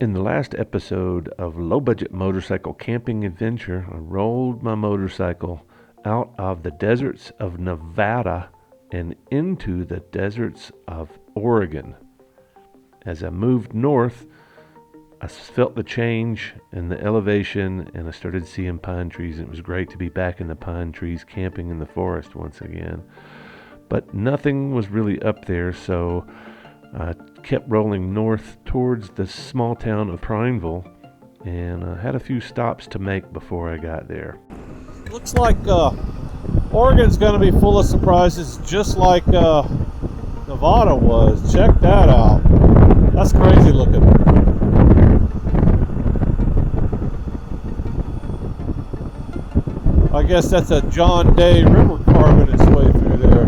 In the last episode of Low Budget Motorcycle Camping Adventure, I rolled my motorcycle out of the deserts of Nevada and into the deserts of Oregon. As I moved north, I felt the change in the elevation and I started seeing pine trees. And it was great to be back in the pine trees camping in the forest once again. But nothing was really up there, so I kept rolling north towards the small town of Prineville and had a few stops to make before I got there. Looks like Oregon's going to be full of surprises, just like Nevada was. Check that out. That's crazy looking. I guess that's a John Day River carving its way through there.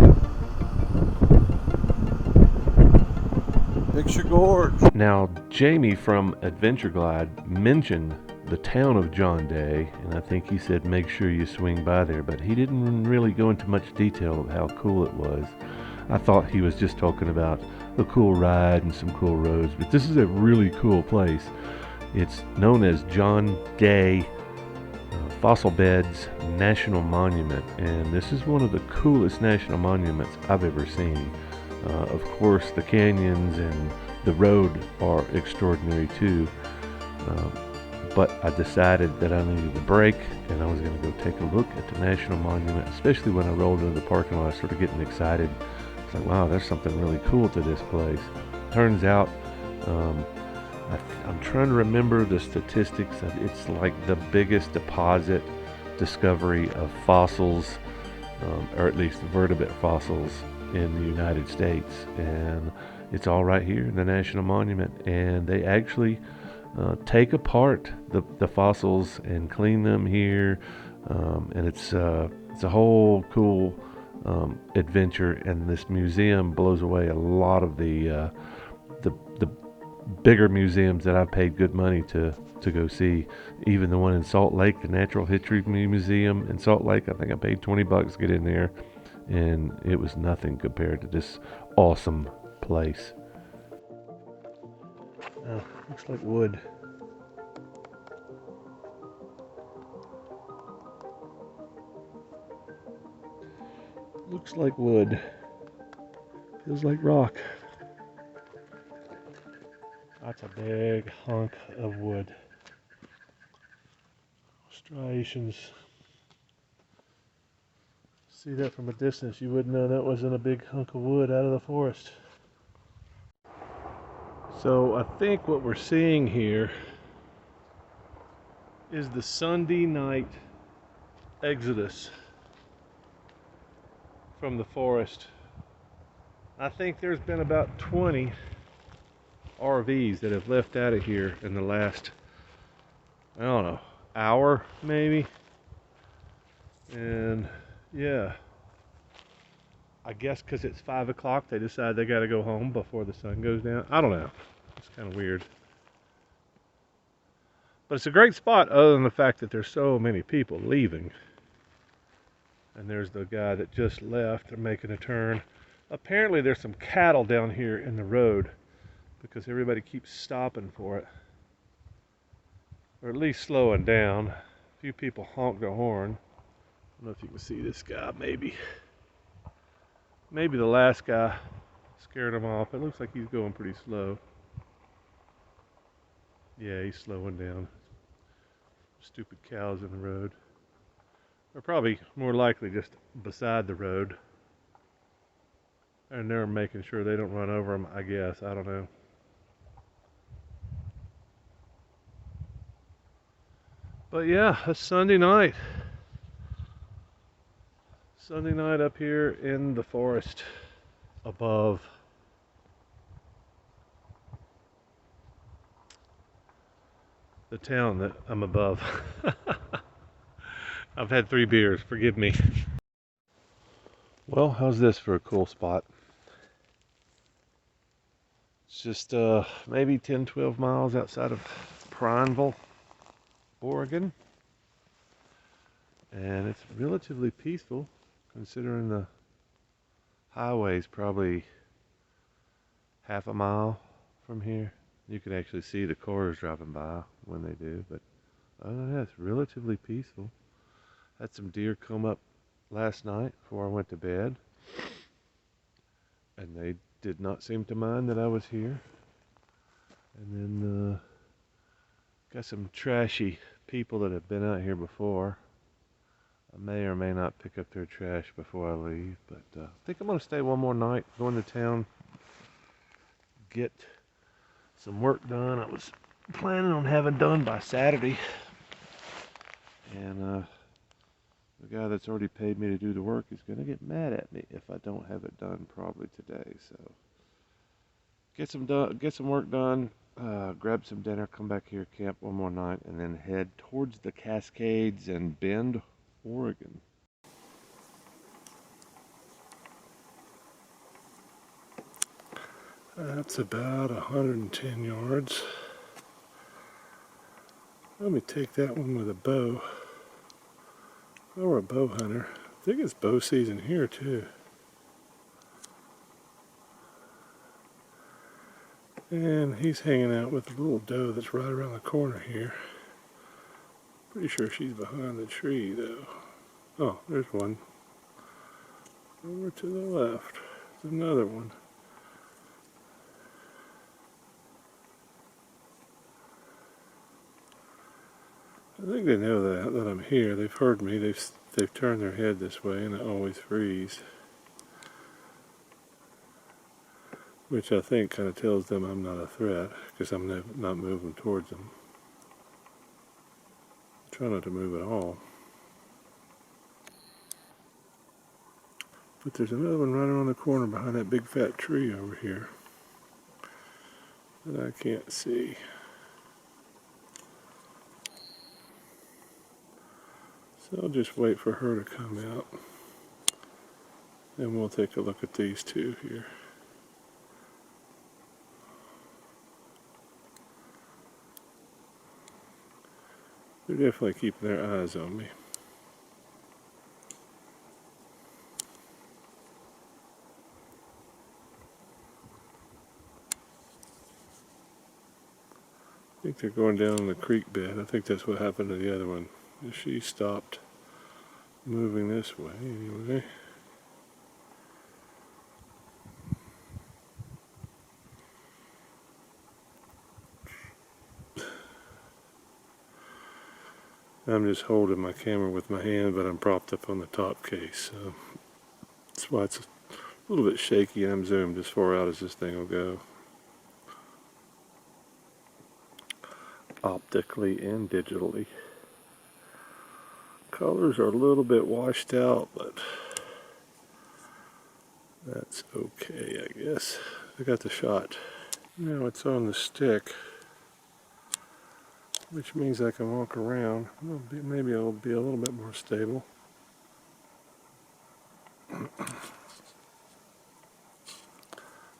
Picture Gorge. Now, Jamie from Adventure Glide mentioned the town of John Day, and I think he said make sure you swing by there, but he didn't really go into much detail of how cool it was. I thought he was just talking about a cool ride and some cool roads, but this is a really cool place. It's known as John Day Fossil Beds National Monument, and this is one of the coolest national monuments I've ever seen. Of course, the canyons and the road are extraordinary too. But I decided that I needed a break and I was going to go take a look at the National Monument, especially when I rolled into the parking lot. I started getting excited. It's like, wow, there's something really cool to this place. Turns out, I'm trying to remember the statistics. It's like the biggest deposit discovery of fossils, or at least vertebrate fossils in the United States. And it's all right here in the National Monument. And they actually take apart the fossils and clean them here, and it's a whole cool adventure. And this museum blows away a lot of the bigger museums that I've paid good money to go see. Even the one in Salt Lake, the Natural History Museum in Salt Lake, I think I paid $20 to get in there, and it was nothing compared to this awesome place. Looks like wood. Looks like wood. Feels like rock. That's a big hunk of wood. Striations. See that from a distance, you wouldn't know that wasn't a big hunk of wood out of the forest. So I think what we're seeing here is the Sunday night exodus from the forest. I think there's been about 20 RVs that have left out of here in the last, I don't know, hour maybe. And yeah, I guess because it's 5 o'clock they decide they got to go home before the sun goes down. I don't know. It's kind of weird. But it's a great spot other than the fact that there's so many people leaving. And there's the guy that just left. They're making a turn. Apparently there's some cattle down here in the road because everybody keeps stopping for it. Or at least slowing down. A few people honk their horn. I don't know if you can see this guy, maybe. Maybe the last guy scared him off. It looks like he's going pretty slow. Yeah, he's slowing down. Stupid cows in the road. They're probably more likely just beside the road. And they're making sure they don't run over them, I guess. I don't know. But yeah, it's Sunday night. Sunday night up here in the forest above. The town that I'm above. I've had 3 beers, forgive me. Well, how's this for a cool spot? It's just maybe 10-12 miles outside of Prineville, Oregon. And it's relatively peaceful considering the highway's probably half a mile from here. You can actually see the cars driving by when they do, but other than that, it's relatively peaceful. Had some deer come up last night before I went to bed, and they did not seem to mind that I was here. And then got some trashy people that have been out here before. I may or may not pick up their trash before I leave, but I think I'm going to stay one more night, go into town, get some work done. I was planning on having done by Saturday, and the guy that's already paid me to do the work is going to get mad at me if I don't have it done probably today. So get some work done, grab some dinner, come back here, camp one more night, and then head towards the Cascades and Bend, Oregon. That's about 110 yards. Let me take that one with a bow. Oh, we're a bow hunter. I think it's bow season here too. And he's hanging out with a little doe that's right around the corner here. Pretty sure she's behind the tree though. Oh, there's one. Over to the left. There's another one. I think they know that I'm here. They've heard me. They've turned their head this way, and I always freeze. Which I think kind of tells them I'm not a threat, because I'm not moving towards them. Try not to move at all. But there's another one right around the corner behind that big fat tree over here that I can't see. So I'll just wait for her to come out, and we'll take a look at these two here. They're definitely keeping their eyes on me. I think they're going down in the creek bed. I think that's what happened to the other one. She stopped moving this way anyway. I'm just holding my camera with my hand, but I'm propped up on the top case. So that's why it's a little bit shaky. I'm zoomed as far out as this thing will go. Optically and digitally. Colors are a little bit washed out, but that's okay, I guess. I got the shot. Now it's on the stick, which means I can walk around. Maybe it'll be a little bit more stable.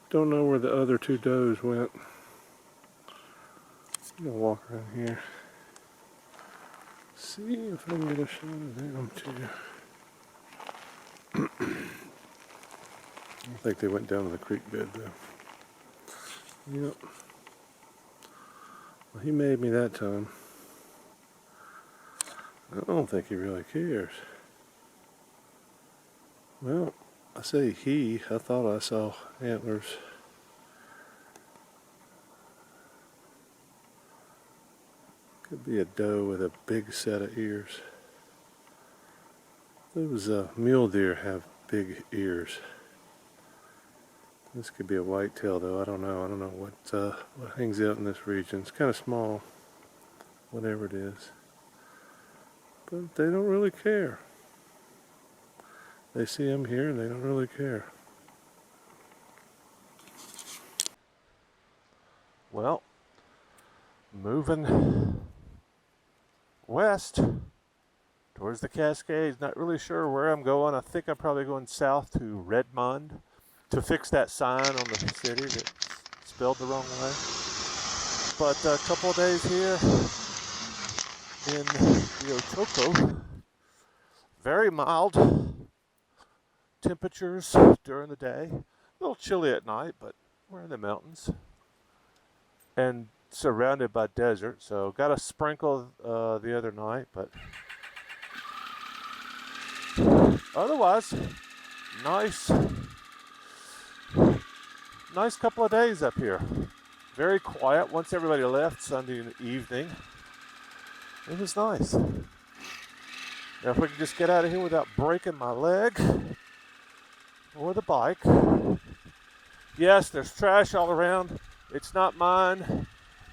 Don't know where the other two does went. I'm gonna walk around here. See if I can get a shot of them too. I think they went down to the creek bed though. Yep. Well, he made me that time. I don't think he really cares. Well, I say he. I thought I saw antlers. Could be a doe with a big set of ears. Those mule deer have big ears. This could be a whitetail though. I don't know. I don't know what hangs out in this region. It's kind of small, whatever it is. But they don't really care. They see them here and they don't really care. Well, moving west towards the Cascades. Not really sure where I'm going. I think I'm probably going south to Redmond to fix that sign on the city that's spelled the wrong way. But a couple of days here in the Ochoco, very mild temperatures during the day. A little chilly at night, but we're in the mountains. and surrounded by desert. So got a sprinkle the other night, but otherwise, nice, nice couple of days up here. Very quiet once everybody left Sunday evening. It was nice. Now if we can just get out of here without breaking my leg or the bike. Yes, there's trash all around. It's not mine.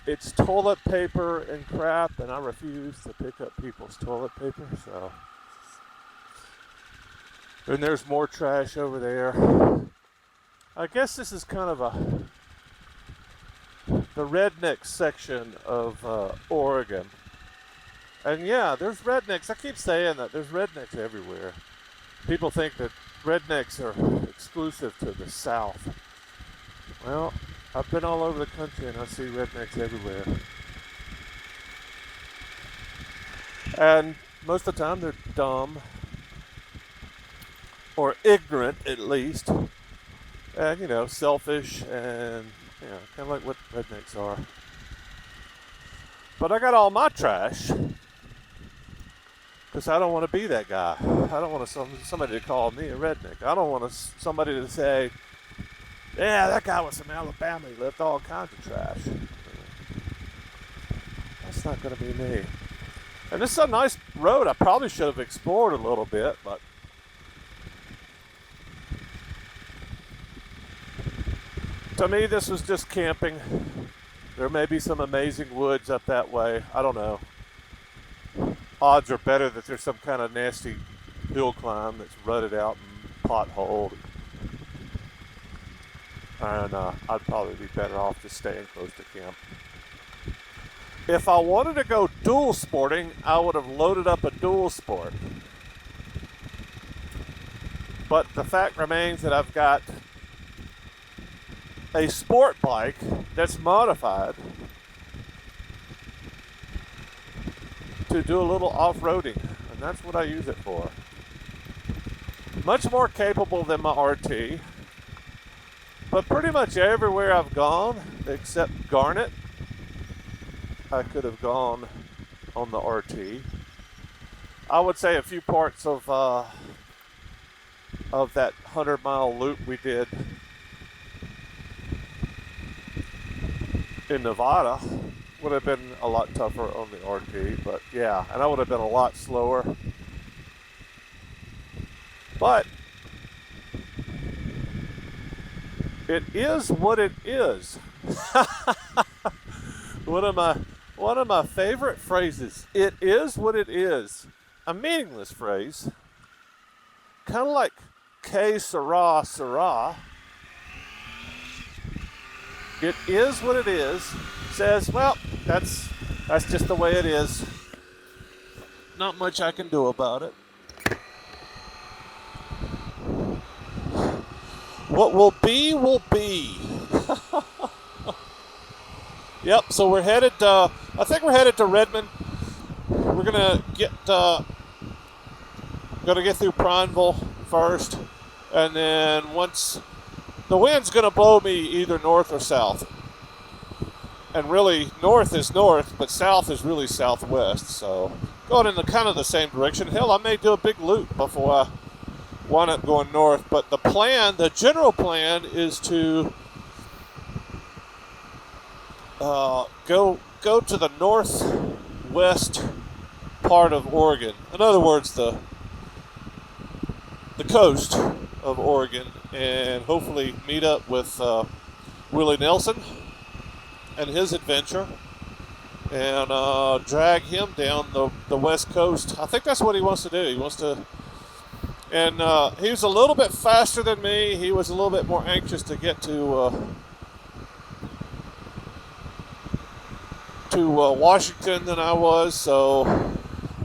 It's toilet paper and crap, and I refuse to pick up people's toilet paper, so. And there's more trash over there. I guess this is kind of the redneck section of Oregon. And yeah, there's rednecks. I keep saying that. There's rednecks everywhere. People think that rednecks are exclusive to the South. Well, I've been all over the country and I see rednecks everywhere. And most of the time they're dumb. Or ignorant, at least. And, you know, selfish and, you know, kind of like what rednecks are. But I got all my trash. Because I don't want to be that guy. I don't want somebody to call me a redneck. I don't want somebody to say, yeah, that guy was from Alabama. He left all kinds of trash. That's not going to be me. And this is a nice road. I probably should have explored a little bit, but to me, this was just camping. There may be some amazing woods up that way. I don't know. Odds are better that there's some kind of nasty hill climb that's rutted out and potholed. And I'd probably be better off just staying close to camp. If I wanted to go dual sporting, I would have loaded up a dual sport. But the fact remains that I've got a sport bike that's modified to do a little off-roading, and that's what I use it for. Much more capable than my RT, but pretty much everywhere I've gone, except Garnet, I could have gone on the RT. I would say a few parts of that 100-mile loop we did in Nevada would have been a lot tougher on the RT, but yeah, and I would have been a lot slower. But it is what it is. One of my favorite phrases. It is what it is. A meaningless phrase. Kind of like que sera, sera. It is what it is. Says, well, that's just the way it is. Not much I can do about it. What will be, will be. Yep, so we're headed, I think we're headed to Redmond. We're gonna get through Prineville first, and then once the wind's gonna blow me either north or south. And really, north is north, but south is really southwest, so going in the kind of the same direction. Hell, I may do a big loop before I wind up going north, but the general plan is to go to the northwest part of Oregon. In other words, the coast of Oregon, and hopefully meet up with Willie Nelson and his adventure, and drag him down the west coast. I think that's what he wants to do. He wants to, and he was a little bit faster than me. He was a little bit more anxious to get to Washington than I was, so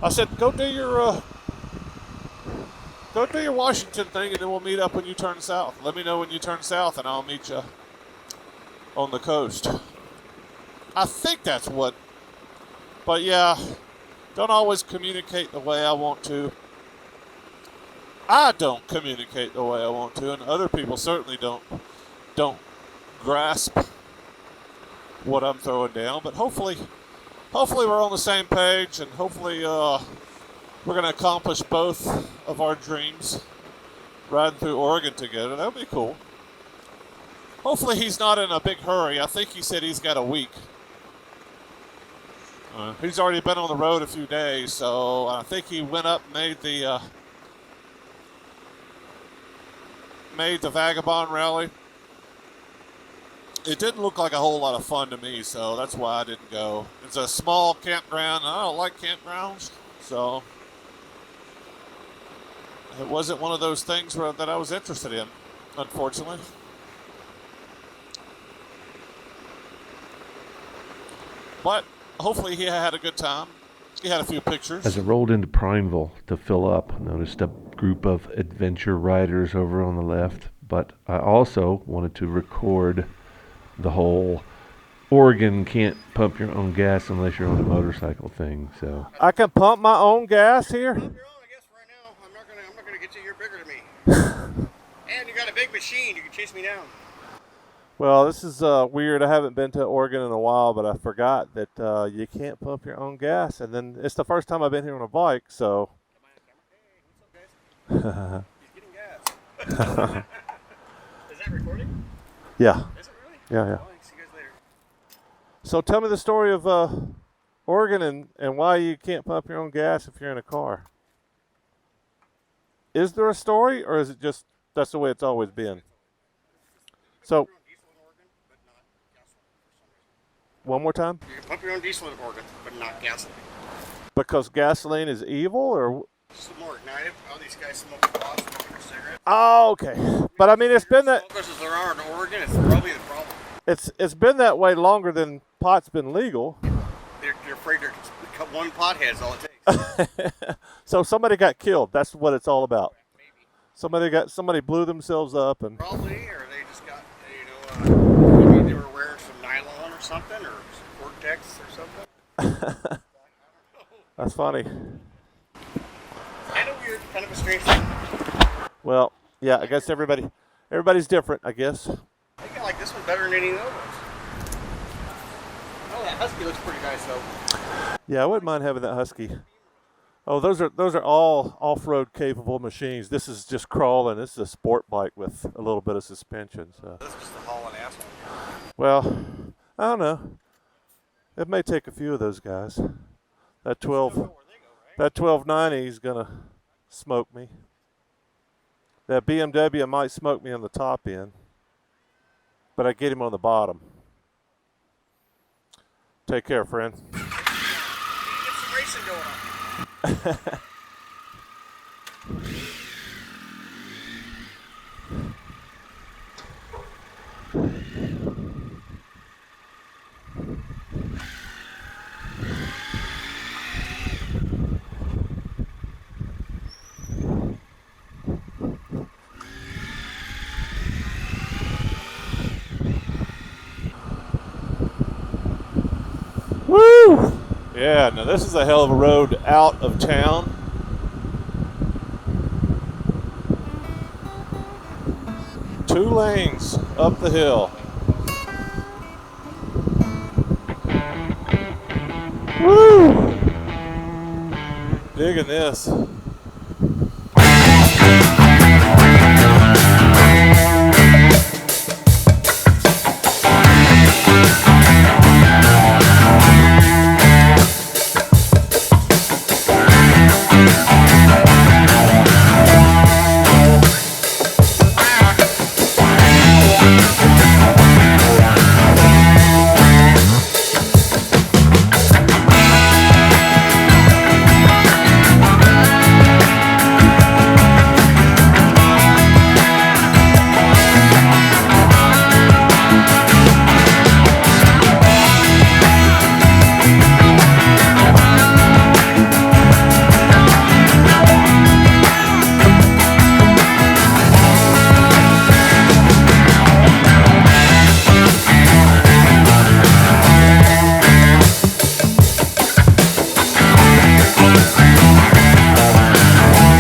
I said, go do your Washington thing, and then we'll meet up when you turn south. Let me know when you turn south, and I'll meet you on the coast. I think that's what, but yeah, don't always communicate the way I want to. I don't communicate the way I want to, and other people certainly don't grasp what I'm throwing down. But hopefully we're on the same page, and hopefully we're going to accomplish both of our dreams riding through Oregon together. That would be cool. Hopefully he's not in a big hurry. I think he said he's got a week. He's already been on the road a few days, so I think he went up and made the Vagabond Rally. It didn't look like a whole lot of fun to me, so that's why I didn't go. It's a small campground. I don't like campgrounds, so it wasn't one of those things that I was interested in, unfortunately. But hopefully he had a good time. He had a few pictures. As I rolled into Prineville to fill up, noticed a group of adventure riders over on the left, but I also wanted to record the whole Oregon can't pump your own gas unless you're on a motorcycle thing. So I can pump my own gas here? Pump your own, I guess, right now. I'm not gonna get you. You're bigger than me. And you got a big machine. You can chase me down. Well, this is weird. I haven't been to Oregon in a while, but I forgot that you can't pump your own gas. And then it's the first time I've been here on a bike, so. Hey, what's up, guys? He's getting gas. Is that recording? Yeah. Is it really? Yeah. Oh, see you guys later. So tell me the story of Oregon and why you can't pump your own gas if you're in a car. Is there a story, or is it just that's the way it's always been? So, one more time? You can pump your own diesel in Oregon, but not gasoline. Because gasoline is evil, or? It's more ignitive. All these guys smoking pot, smoking cigarettes. Oh, okay. But I mean, it's been that. Smokers as there are in Oregon, it's probably the problem. It's been that way longer than pot's been legal. They're afraid to cut one pothead is all it takes. So somebody got killed. That's what it's all about. Maybe. Somebody blew themselves up, and Probably, or they just got, maybe they were wearing some nylon or something, or some Cortex or something. that's funny. Kind of weird, kind of a strange thing. Well, yeah, I guess everybody's different, I guess. I think I like this one better than any of those. Oh, that Husky looks pretty nice though. Yeah, I wouldn't mind having that Husky. Oh, those are all off-road capable machines. This is just crawling. This is a sport bike with a little bit of suspension. So. This is just a hauling ass one. Well, I don't know. It may take a few of those guys. That 1290 is gonna smoke me. That BMW might smoke me on the top end, but I get him on the bottom. Take care, friend. Get some racing going on. Woo! Yeah, now this is a hell of a road out of town. Two lanes up the hill. Woo! Digging this.